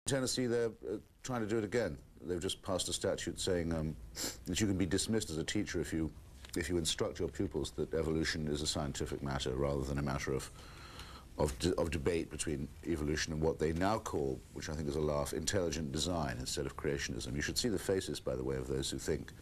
Tennessee, they're trying to do it again. They've just passed a statute saying that you can be dismissed as a teacher if you instruct your pupils that evolution is a scientific matter rather than a matter of debate between evolution and what they now call, which I think is a laugh, intelligent design instead of creationism. You should see the faces, by the way, of those who think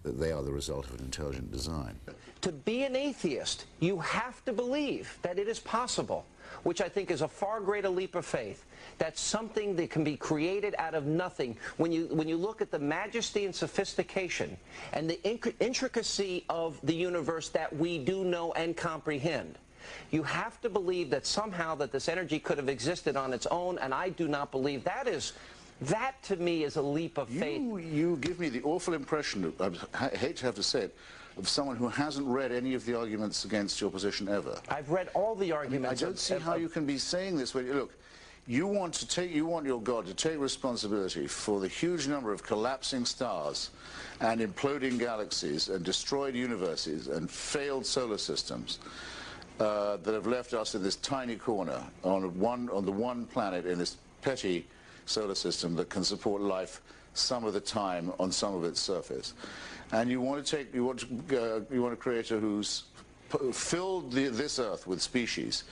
that they are the result of an intelligent design. To be an atheist, you have to believe that it is possible, which I think is a far greater leap of faith. That's something that can be created out of nothing. When you look at the majesty and sophistication and the intricacy of the universe that we do know and comprehend, you have to believe that somehow that this energy could have existed on its own, and I do not believe that is. That, to me, is a leap of faith. You give me the awful impression, I hate to have to say it, of someone who hasn't read any of the arguments against your position ever. I've read all the arguments. I don't see how you can be saying this. Look, you want your God to take responsibility for the huge number of collapsing stars and imploding galaxies and destroyed universes and failed solar systems that have left us in this tiny corner on the one planet in this petty solar system that can support life some of the time on some of its surface, and you want a creator who's filled this Earth with species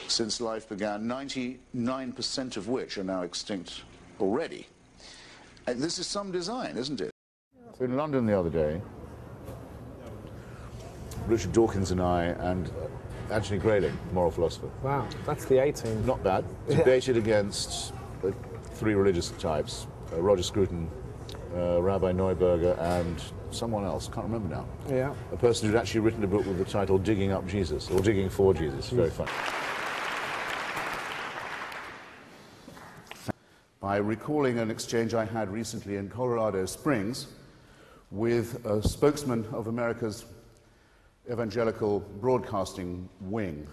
since life began, 99% of which are now extinct already. And this is some design, isn't it? So in London the other day, Richard Dawkins and I and Anthony Grayling, moral philosopher. Wow, that's the 18. Not bad. Debated against three religious types, Roger Scruton, Rabbi Neuberger, and someone else, can't remember now. Yeah. A person who'd actually written a book with the title Digging Up Jesus, or Digging for Jesus. Very funny. By recalling an exchange I had recently in Colorado Springs with a spokesman of America's evangelical broadcasting wing,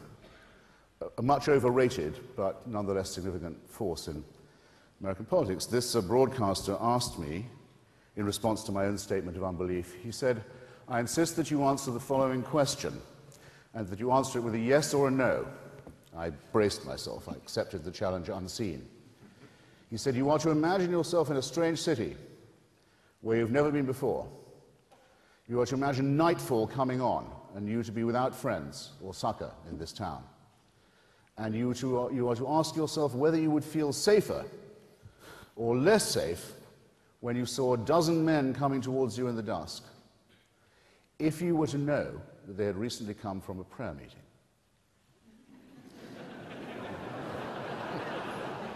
a much overrated but nonetheless significant force in American politics. This broadcaster asked me, in response to my own statement of unbelief, he said, "I insist that you answer the following question, and that you answer it with a yes or a no." I braced myself. I accepted the challenge unseen. He said, "You are to imagine yourself in a strange city where you've never been before. You are to imagine nightfall coming on, and you to be without friends or succor in this town. And you are to ask yourself whether you would feel safer or less safe when you saw a dozen men coming towards you in the dusk, if you were to know that they had recently come from a prayer meeting."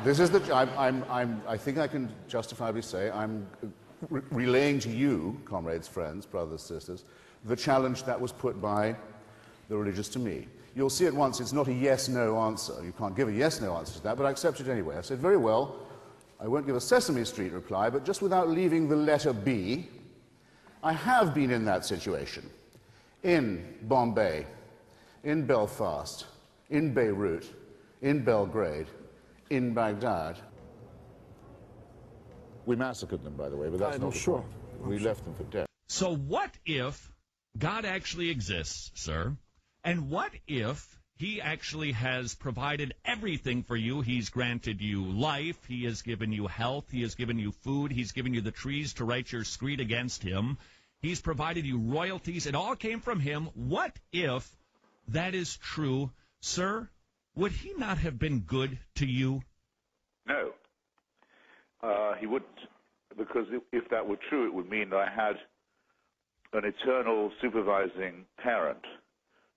This is I think I can justifiably say I'm relaying to you, comrades, friends, brothers, sisters, the challenge that was put by the religious to me. You'll see at once it's not a yes-no answer. You can't give a yes-no answer to that, but I accept it anyway. I said, very well, I won't give a Sesame Street reply, but just without leaving the letter B, I have been in that situation. In Bombay, in Belfast, in Beirut, in Belgrade, in Baghdad. We massacred them, by the way, but that's not sure. We left them for dead. So what if God actually exists, sir? And what if he actually has provided everything for you? He's granted you life. He has given you health. He has given you food. He's given you the trees to write your screed against him. He's provided you royalties. It all came from him. What if that is true? Sir, would he not have been good to you? No. He wouldn't. Because if that were true, it would mean that I had an eternal supervising parent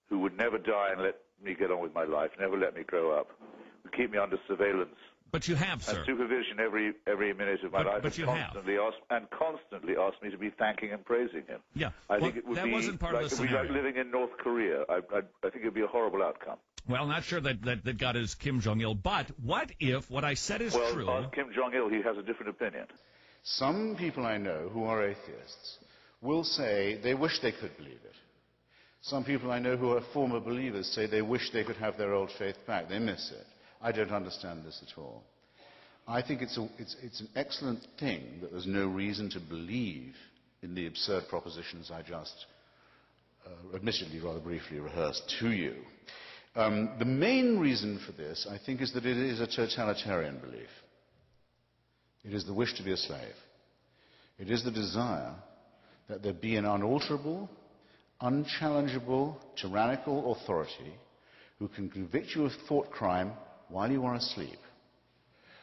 who would never die and let me get on with my life, never let me grow up, would keep me under surveillance. But you have, sir. And supervision every minute of my life. But you constantly asked me to be thanking and praising him. Yeah. I think it would that be wasn't part like, of the it would be scenario. like living in North Korea. I think it would be a horrible outcome. Well, not sure that God is Kim Jong-il, but what if what I said is true? Well, ask Kim Jong-il. He has a different opinion. Some people I know who are atheists will say they wish they could believe it. Some people I know who are former believers say they wish they could have their old faith back. They miss it. I don't understand this at all. I think it's an excellent thing that there's no reason to believe in the absurd propositions I just, admittedly rather briefly, rehearsed to you. The main reason for this, I think, is that it is a totalitarian belief. It is the wish to be a slave. It is the desire that there be an unalterable, unchallengeable, tyrannical authority who can convict you of thought crime while you are asleep,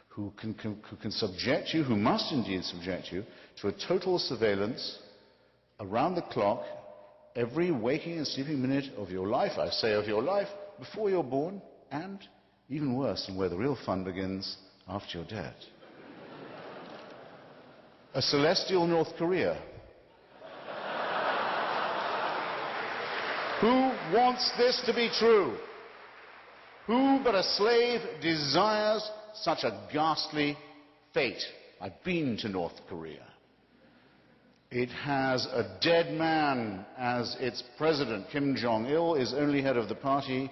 who can subject you, who must indeed subject you, to a total surveillance around the clock, every waking and sleeping minute of your life, I say of your life, before you're born, and, even worse, and where the real fun begins, after you're dead. A celestial North Korea. Who wants this to be true? Who but a slave desires such a ghastly fate? I've been to North Korea. It has a dead man as its president. Kim Jong-il is only head of the party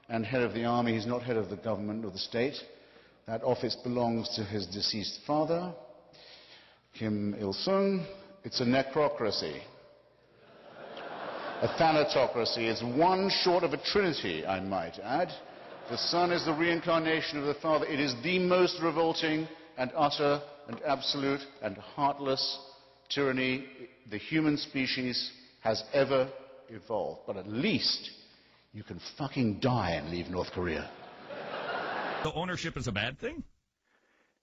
and head of the army. He's not head of the government or the state. That office belongs to his deceased father, Kim Il-sung. It's a necrocracy, a thanatocracy. It's one short of a trinity, I might add. The son is the reincarnation of the father. It is the most revolting and utter and absolute and heartless tyranny the human species has ever evolved. But at least you can fucking die and leave North Korea. So ownership is a bad thing?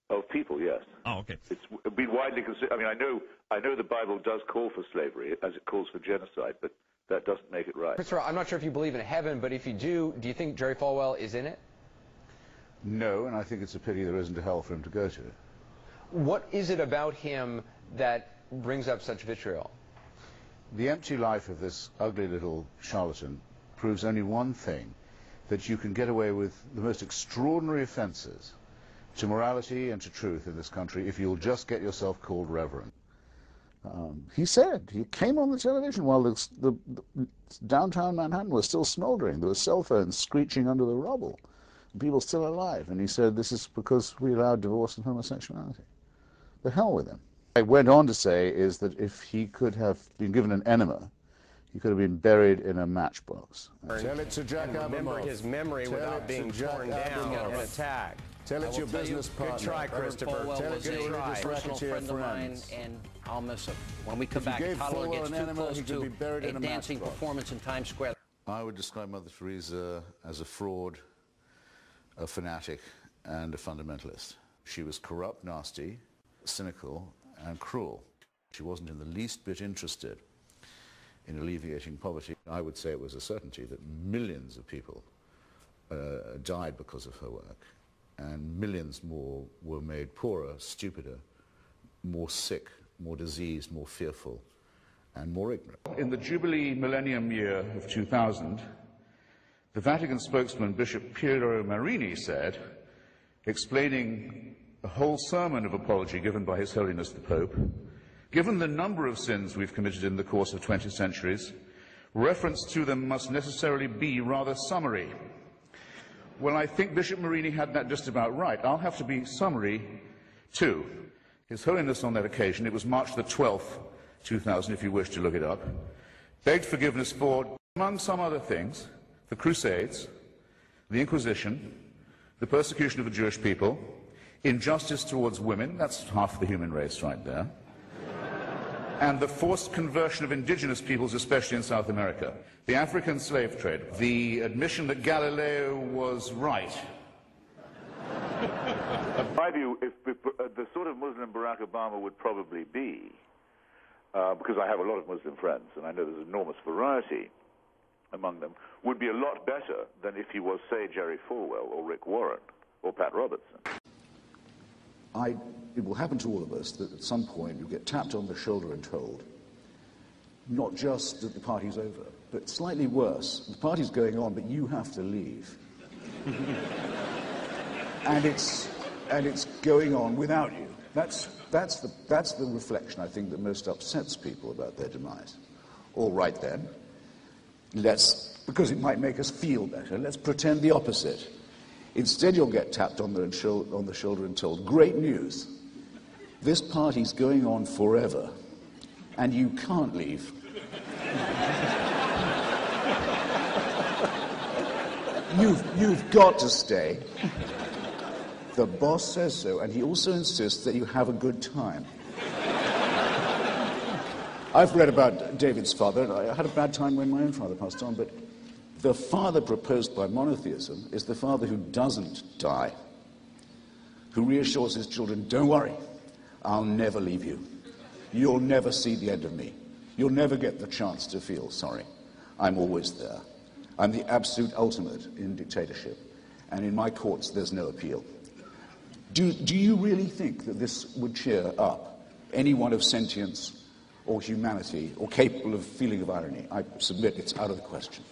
Of people, yes. Oh, okay. It's been widely considered. I mean, I know the Bible does call for slavery, as it calls for genocide, but that doesn't make it right. Christopher, I'm not sure if you believe in heaven, but if you do you think Jerry Falwell is in it? No, and I think it's a pity there isn't a hell for him to go to. What is it about him that brings up such vitriol? The empty life of this ugly little charlatan proves only one thing, that you can get away with the most extraordinary offenses to morality and to truth in this country if you'll just get yourself called reverend. He said, he came on the television while the downtown Manhattan was still smoldering. There were cell phones screeching under the rubble, and people still alive. And he said, this is because we allowed divorce and homosexuality. The hell with him. I went on to say is that if he could have been given an enema, he could have been buried in a matchbox. Tell it to Jack remember Abramoff. his memory Tell without it being to Jack torn down Abramoff. and attacked. Tell it to your business partner. Good try, Christopher. Tell it Was to your a religious personal racketeer friend of mine, friends. and I'll miss him. When we come If you back, gave Tyler Falwell gets an too enema, close he could be to buried in a a dancing matchbox. performance in Times Square. I would describe Mother Teresa as a fraud, a fanatic, and a fundamentalist. She was corrupt, nasty, cynical, and cruel. She wasn't in the least bit interested in alleviating poverty. I would say it was a certainty that millions of people died because of her work, and millions more were made poorer, stupider, more sick, more diseased, more fearful, and more ignorant. In the Jubilee Millennium Year of 2000, the Vatican spokesman, Bishop Piero Marini, said, explaining a whole sermon of apology given by His Holiness the Pope, given the number of sins we've committed in the course of 20 centuries, reference to them must necessarily be rather summary. Well, I think Bishop Marini had that just about right. I'll have to be summary, too. His Holiness on that occasion, it was March the 12th, 2000, if you wish to look it up, begged forgiveness for, among some other things, the Crusades, the Inquisition, the persecution of the Jewish people, injustice towards women, that's half the human race right there, and the forced conversion of indigenous peoples, especially in South America, the African slave trade, the admission that Galileo was right. In my view, if the sort of Muslim Barack Obama would probably be, because I have a lot of Muslim friends, and I know there's enormous variety among them, would be a lot better than if he was, say, Jerry Falwell or Rick Warren or Pat Robertson. It will happen to all of us that at some point you get tapped on the shoulder and told, not just that the party's over, but slightly worse, the party's going on, but you have to leave. and it's going on without you. That's the reflection, I think, that most upsets people about their demise. All right then, because it might make us feel better, let's pretend the opposite. Instead, you'll get tapped on the shoulder and told, great news, this party's going on forever, and you can't leave. You've got to stay. The boss says so, and he also insists that you have a good time. I've read about David's father, and I had a bad time when my own father passed on, but the father proposed by monotheism is the father who doesn't die, who reassures his children, don't worry, I'll never leave you. You'll never see the end of me. You'll never get the chance to feel sorry. I'm always there. I'm the absolute ultimate in dictatorship, and in my courts there's no appeal. Do you really think that this would cheer up anyone of sentience or humanity or capable of feeling of irony? I submit it's out of the question.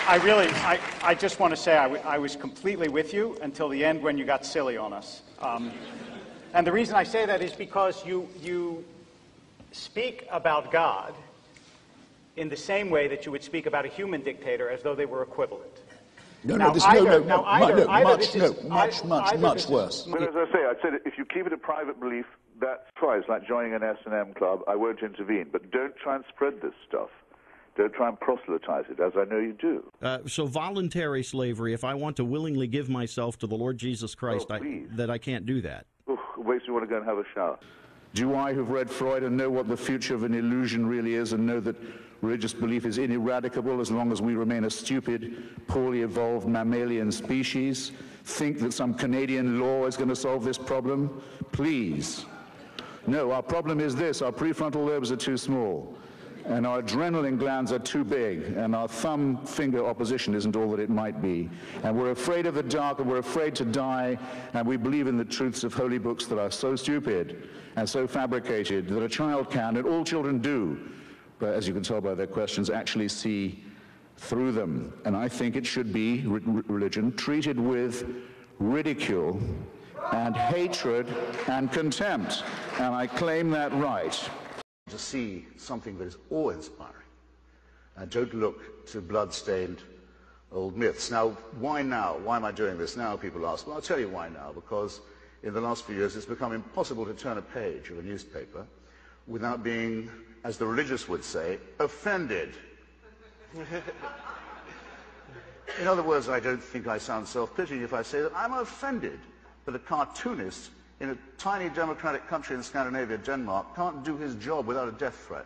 I just want to say I was completely with you until the end when you got silly on us. And the reason I say that is because you speak about God in the same way that you would speak about a human dictator as though they were equivalent. Much worse. Well, as I say, I said if you keep it a private belief, that's fine. It's like joining an S&M club. I won't intervene. But don't try and spread this stuff. Don't try and proselytize it, as I know you do. So voluntary slavery, if I want to willingly give myself to the Lord Jesus Christ, that I can't do that. Oof, it makes me want to go and have a shower. Do I, who've read Freud and know what the future of an illusion really is, and know that religious belief is ineradicable as long as we remain a stupid, poorly evolved mammalian species, think that some Canadian law is going to solve this problem? Please. No, our problem is this: our prefrontal lobes are too small, and our adrenaline glands are too big, and our thumb-finger opposition isn't all that it might be. And we're afraid of the dark, and we're afraid to die, and we believe in the truths of holy books that are so stupid and so fabricated that a child can, and all children do, but as you can tell by their questions, actually see through them. And I think it should be, religion, treated with ridicule and hatred and contempt. And I claim that right. To see something that is awe-inspiring, and don't look to blood-stained old myths. Now, why now? Why am I doing this now, people ask? Well, I'll tell you why now, because in the last few years it's become impossible to turn a page of a newspaper without being, as the religious would say, offended. In other words, I don't think I sound self-pitying if I say that I'm offended that a cartoonist in a tiny democratic country in Scandinavia, Denmark, can't do his job without a death threat,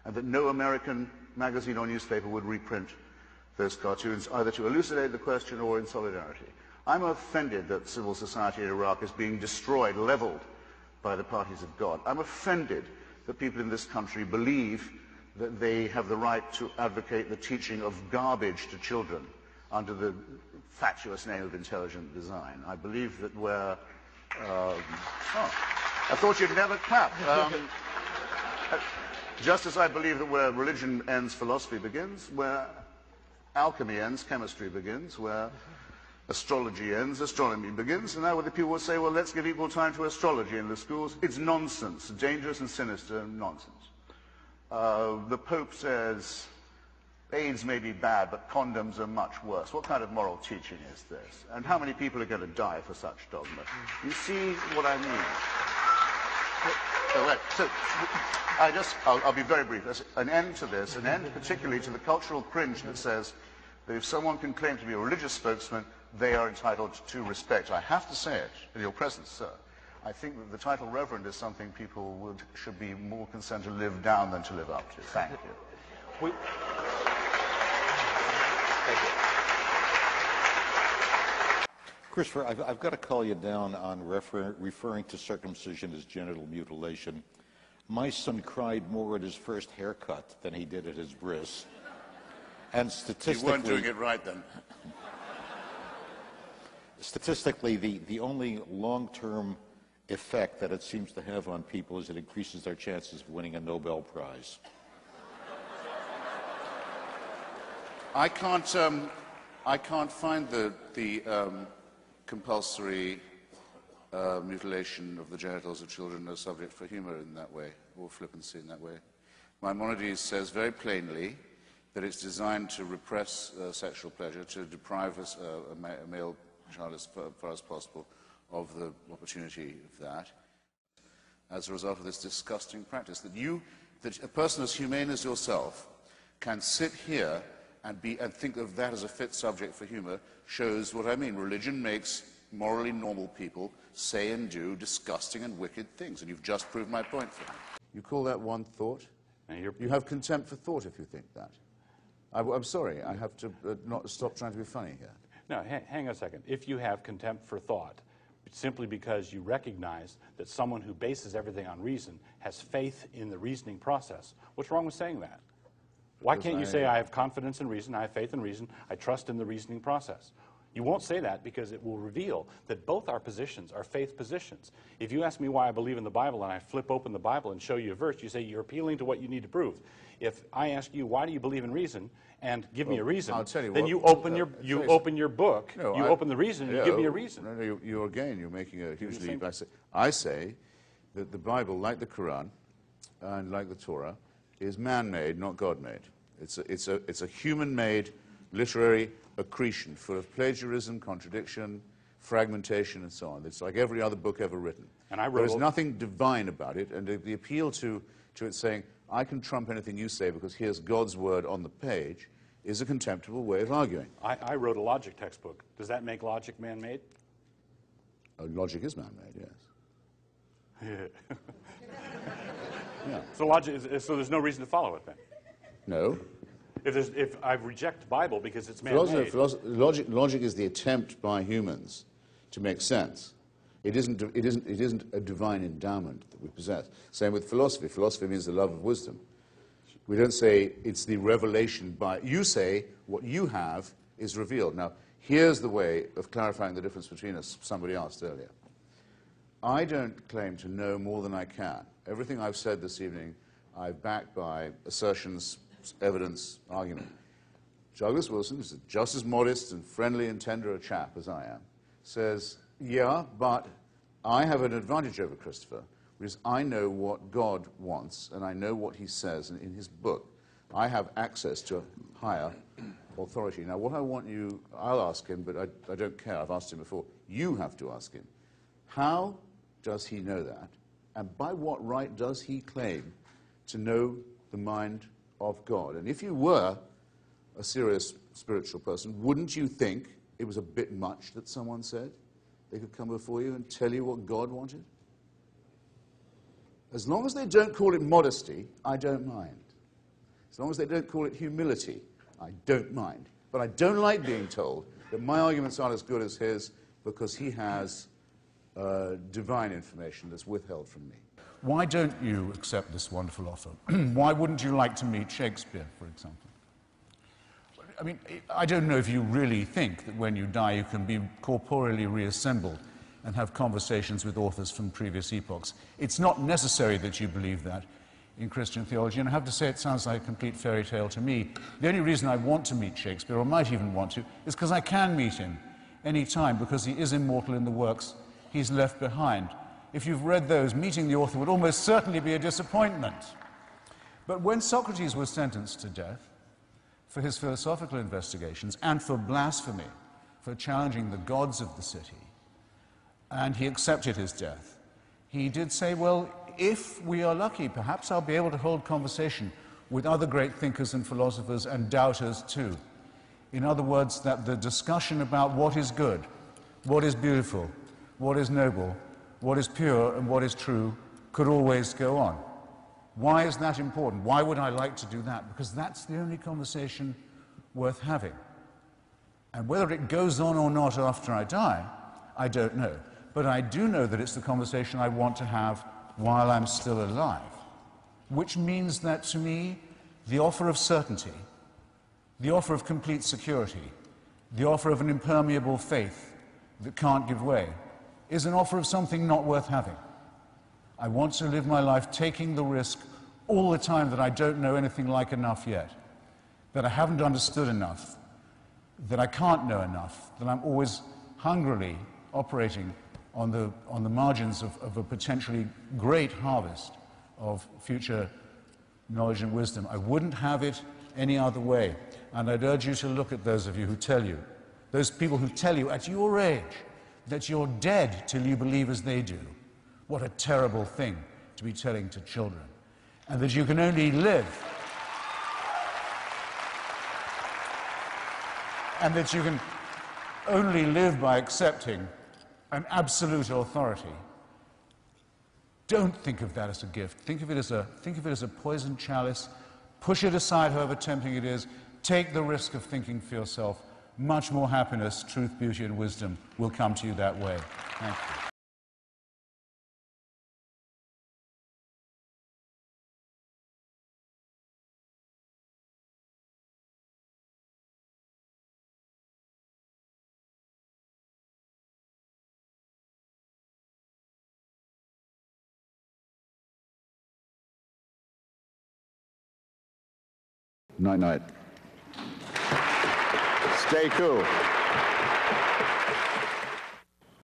and that no American magazine or newspaper would reprint those cartoons, either to elucidate the question or in solidarity. I'm offended that civil society in Iraq is being destroyed, leveled by the parties of God. I'm offended that people in this country believe that they have the right to advocate the teaching of garbage to children under the fatuous name of intelligent design. I believe that we're... I thought you'd never clap. Just as I believe that where religion ends, philosophy begins, where alchemy ends, chemistry begins, where astrology ends, astronomy begins, and now the people will say, well, let's give equal time to astrology in the schools. It's nonsense, dangerous and sinister nonsense. The Pope says AIDS may be bad, but condoms are much worse. What kind of moral teaching is this? And how many people are going to die for such dogma? You see what I mean? So I'll be very brief. There's an end to this, an end particularly to the cultural cringe that says that if someone can claim to be a religious spokesman, they are entitled to respect. I have to say it in your presence, sir. I think that the title Reverend is something people should be more concerned to live down than to live up to. Thank you. Christopher, I've got to call you down on referring to circumcision as genital mutilation. My son cried more at his first haircut than he did at his bris. And statistically... You weren't doing it right then. Statistically, the only long-term effect that it seems to have on people is it increases their chances of winning a Nobel Prize. I can't find the compulsory mutilation of the genitals of children a subject for humor in that way, or flippancy in that way. Maimonides says very plainly that it's designed to repress sexual pleasure, to deprive a male child as far as possible of the opportunity of that, as a result of this disgusting practice, that a person as humane as yourself can sit here and think of that as a fit subject for humor shows what I mean. Religion makes morally normal people say and do disgusting and wicked things, and you've just proved my point for me. You call that one thought? You have contempt for thought if you think that. I'm sorry, I have to not stop trying to be funny here. No, hang on a second. If you have contempt for thought, simply because you recognize that someone who bases everything on reason has faith in the reasoning process, what's wrong with saying that? Why can't you say, I have confidence in reason, I have faith in reason, I trust in the reasoning process? You won't say that because it will reveal that both our positions are faith positions. If you ask me why I believe in the Bible and I flip open the Bible and show you a verse, you say you're appealing to what you need to prove. If I ask you, why do you believe in reason, and give me a reason, then you open your book, you open the reason, and you give me a reason. No, you're making a huge leap. I say that the Bible, like the Quran and like the Torah, is man-made, not God-made. It's a human-made literary accretion full of plagiarism, contradiction, fragmentation, and so on. It's like every other book ever written. And there is nothing divine about it, and the appeal to it saying, I can trump anything you say because here's God's word on the page, is a contemptible way of arguing. I wrote a logic textbook. Does that make logic man-made? Logic is man-made, yes. Yeah. So there's no reason to follow it then? No. If I reject the Bible because it's man-made... Logic is the attempt by humans to make sense. It isn't a divine endowment that we possess. Same with philosophy. Philosophy means the love of wisdom. We don't say it's the revelation by... You say what you have is revealed. Now, here's the way of clarifying the difference between us, somebody asked earlier. I don't claim to know more than I can. Everything I've said this evening, I've backed by assertions, evidence, argument. Douglas Wilson, who's just as modest and friendly and tender a chap as I am, says, yeah, but I have an advantage over Christopher, because I know what God wants, and I know what he says in his book. I have access to a higher authority. Now, what I want you, I'll ask him, but I don't care. I've asked him before. You have to ask him. How does he know that? And by what right does he claim to know the mind of God? And if you were a serious spiritual person, wouldn't you think it was a bit much that someone said they could come before you and tell you what God wanted? As long as they don't call it modesty, I don't mind. As long as they don't call it humility, I don't mind. But I don't like being told that my arguments aren't as good as his because he has divine information that's withheld from me. Why don't you accept this wonderful offer? Why wouldn't you like to meet Shakespeare, for example? I mean, I don't know if you really think that when you die you can be corporeally reassembled and have conversations with authors from previous epochs. It's not necessary that you believe that in Christian theology, and I have to say it sounds like a complete fairy tale to me. The only reason I want to meet Shakespeare, or might even want to, is because I can meet him any time, because he is immortal in the works he's left behind. If you've read those, meeting the author would almost certainly be a disappointment. But when Socrates was sentenced to death for his philosophical investigations and for blasphemy, for challenging the gods of the city, and he accepted his death, he did say, well, if we are lucky, perhaps I'll be able to hold conversation with other great thinkers and philosophers and doubters too. In other words, that the discussion about what is good, what is beautiful, what is noble, what is pure and what is true could always go on. Why is that important? Why would I like to do that? Because that's the only conversation worth having. And whether it goes on or not after I die, I don't know. But I do know that it's the conversation I want to have while I'm still alive, which means that to me, the offer of certainty, the offer of complete security, the offer of an impermeable faith that can't give way, is an offer of something not worth having. I want to live my life taking the risk all the time that I don't know anything like enough yet, that I haven't understood enough, that I can't know enough, that I'm always hungrily operating on the margins of a potentially great harvest of future knowledge and wisdom. I wouldn't have it any other way. And I'd urge you to look at those of you who tell you, those people who tell you at your age that you're dead till you believe as they do. What a terrible thing to be telling to children. And that you can only live and that you can only live by accepting an absolute authority, don't think of that as a gift. Think of it as a poisoned chalice. Push it aside, however tempting it is. Take the risk of thinking for yourself. Much more happiness, truth, beauty, and wisdom will come to you that way. Thank you. Night-night. Stay cool.